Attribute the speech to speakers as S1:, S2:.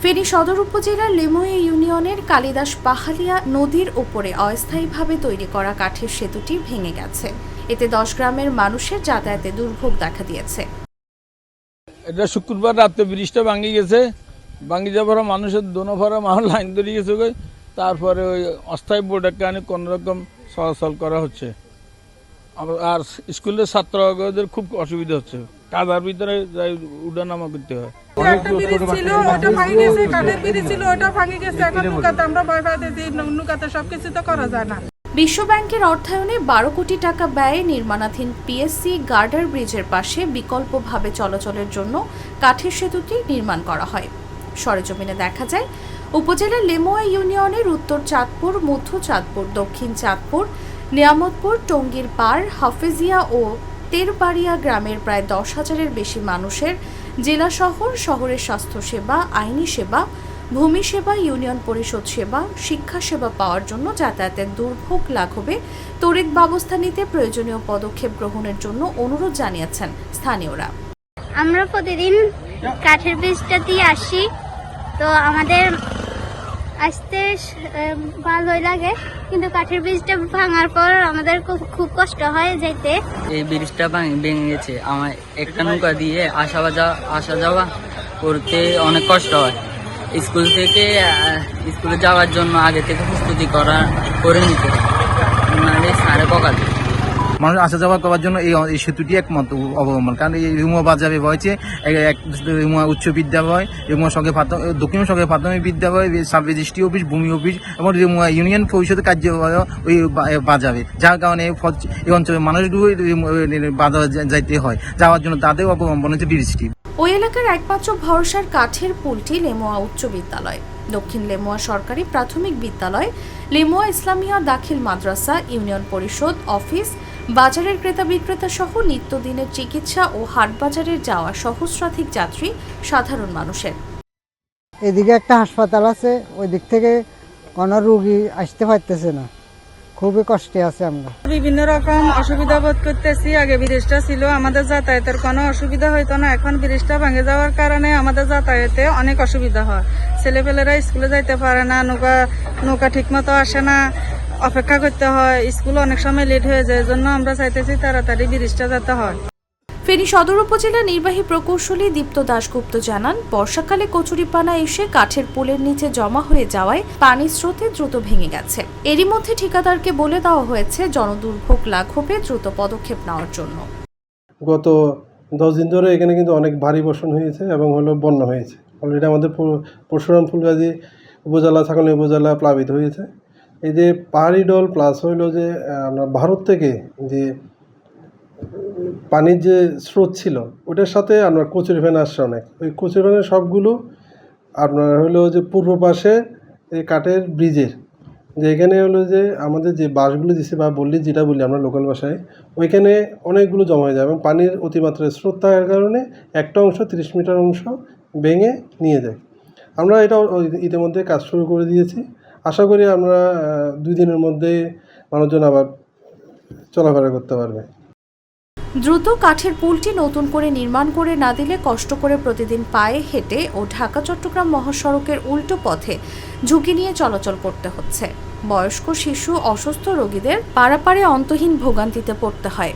S1: ফেনী সদর উপজেলার লেমুয়া ইউনিয়নের কালিদাস পাহাড়িয়া নদীর উপরে অস্থায়ীভাবে তৈরি করা কাঠের সেতুটি ভেঙে গেছে। এতে 10 গ্রামের মানুষের যাতায়াতে দুর্ভোগ দেখা দিয়েছে।
S2: এটা শুক্রবার রাতে ব্রিজটা ভাঙে গেছে, ভাঙে যাওয়ার মানুষের দোনোফারা লাইন ধরে গেছে, তারপরে ওই অস্থায়ী বোর্ডের কারণে কোনোরকম চলাচল করা হচ্ছে। আর স্কুলের ছাত্রদের খুব অসুবিধা হচ্ছে, কাদার ভিতরে যাই উঠানামা করতে হয়।
S3: একটা ব্রিজ ছিল ওটা ভাঙে গেছে, কাঠের ব্রিজ ছিল ওটা ভাঙে গেছে। এখন নৌকাতে আমরা ভয় পাইতেছি, নৌকাতে সবকিছু তো করা যায় না।
S1: বিশ্ব ব্যাংকের অর্থায়নে 12 কোটি টাকা ব্যয়ে নির্মাণাধীন পিএসসি গার্ডার ব্রিজের পাশে বিকল্পভাবে চলাচলের জন্য কাঠের সেতুটি নির্মাণ করা হয়। সরেজমিনে দেখা যায় উপজেলার লেমুয়া ইউনিয়নের উত্তর চাঁদপুর, মধ্য চাঁদপুর, দক্ষিণ চাঁদপুর, নিয়ামতপুর, টঙ্গীর পাড়, হাফেজিয়া ও তেরবাড়িয়া গ্রামের প্রায় 10,000-এর বেশি মানুষের জেলা শহর, শহরের স্বাস্থ্যসেবা, আইনি সেবা, ভূমি সেবা, ইউনিয়ন পরিষদ সেবা, শিক্ষা সেবা পাওয়ার জন্য যাতায়াতের দুর্ভোগ লাঘবে তড়িৎ ব্যবস্থা নিতে প্রয়োজনীয় পদক্ষেপ গ্রহণের জন্য অনুরোধ জানিয়েছেন স্থানীয়রা।
S4: আমরা প্রতিদিন কাঠের ব্রিজটা দিয়ে আসি, তো আমাদের আসতে ভালোই লাগে, কিন্তু কাঠের ব্রিজটা ভাঙার পর আমাদের খুব কষ্ট হয় যেতে।
S5: এই ব্রিজটা ভেঙে গেছে, আমার একটা নৌকা দিয়ে আসা যাওয়া করতে অনেক কষ্ট হয়। স্কুলে যাওয়ার জন্য আগে থেকে প্রস্তুতি করে নিতে মানে সারে পকাতে
S6: মানুষ আসা যাওয়া করার জন্য এই সেতুটি একমাত্র অবলম্বন। কারণ এই রেমুয়া বাজারে রয়েছে রেমুয়া উচ্চ বিদ্যালয়, রেমুয়া দক্ষিণ সরকারি প্রাথমিক বিদ্যালয়, সাব রেজিস্ট্রি অফিস, ভূমি অফিস এবং রেমুয়া ইউনিয়ন পরিষদের কার্যালয় ওই বাজারে, যার কারণে এই অঞ্চলের মানুষগুলো বাজারে যাইতে হয়। যাওয়ার জন্য তাদের অবলম্বন হচ্ছে ব্রিজটি।
S1: ওই এলাকার একমাত্র ভরসার কাঠের পুলটি লেমুয়া উচ্চ বিদ্যালয়, দক্ষিণ লেমুয়া সরকারি প্রাথমিক বিদ্যালয়, লেমুয়া ইসলামিয়া দাখিল মাদ্রাসা, ইউনিয়ন পরিষদ অফিস, বাজারের ক্রেতা বিক্রেতা সহ নিত্যদিনের চিকিৎসা ও হাটবাজারের যাওয়া সহস্রাধিক যাত্রী সাধারণ মানুষের।
S7: এদিকে একটা হাসপাতাল আছে, ওই দিক থেকে কোনো রোগী আসতে পারতেছে না, খুবই কষ্টে আছে। আমরা
S3: বিভিন্ন রকম অসুবিধা বোধ করতেছি। আগে ব্রিজটা ছিল, আমাদের যাতায়াতের কোনো অসুবিধা হইতো না। এখন ব্রিজটা ভেঙে যাওয়ার কারণে আমাদের যাতায়াতে অনেক অসুবিধা হয়। ছেলেপেলেরা স্কুলে যাইতে পারে না, নৌকা ঠিক মতো আসে না, অপেক্ষা করতে হয়, স্কুল অনেক সময় লেট হয়ে যায়। জন্য আমরা চাইতেছি তাড়াতাড়ি ব্রিজটা যেতে হয়।
S1: ফেনী সদর উপজেলা নির্বাহী প্রকৌশলী দীপ্ত দাশগুপ্ত জানান, বর্ষাকালে কচুরিপানা এসে কাঠের পুলের নিচে জমা হয়ে যাওয়ায় পানির স্রোতে দ্রুত ভেঙে গেছে। এরই মধ্যে ঠিকাদারকে বলে দেওয়া হয়েছে জনদুর্ভোগ লাঘবে দ্রুত পদক্ষেপ নেওয়ার জন্য।
S8: গত 10 দিন ধরে এখানে কিন্তু অনেক ভারী বর্ষণ হয়েছে এবং বন্যা হয়েছে। অলরেডি আমাদের পরশুরাম ফুলগাজী উপজেলা, ছাগলী উপজেলা প্লাবিত হয়েছে। এই যে পাহাড়ি ডল প্লাস হইল যে ভারত থেকে যে পানির যে স্রোত ছিল, ওটার সাথে আপনার কচুরিপানা আসছে অনেক। ওই কচুরিপানার সবগুলো আপনার হলো যে পূর্ব পাশে এই কাঠের ব্রিজের যে এখানে হলো যে আমাদের যে বাসগুলো দিচ্ছে বা বললি যেটা বলি আমরা লোকাল ভাষায়, ওইখানে অনেকগুলো জমা হয়ে যায় এবং পানির অতিমাত্রায় স্রোত থাকার কারণে একটা অংশ 30 মিটার অংশ ভেঙে নিয়ে যায়। আমরা এটা ইতিমধ্যে কাজ শুরু করে দিয়েছি। আশা করি আমরা 2 দিনের মধ্যে মানুষজন আবার চলাফেরা করতে পারবে।
S1: দ্রুত কাঠের পুলটি নতুন করে নির্মাণ করে না দিলে কষ্ট করে প্রতিদিন পায়ে হেঁটে ও ঢাকা চট্টগ্রাম মহাসড়কের উল্টো পথে ঝুঁকি নিয়ে চলাচল করতে হচ্ছে। বয়স্ক, শিশু, অসুস্থ রোগীদের পারাপারে অন্তহীন ভোগান্তিতে পড়তে হয়।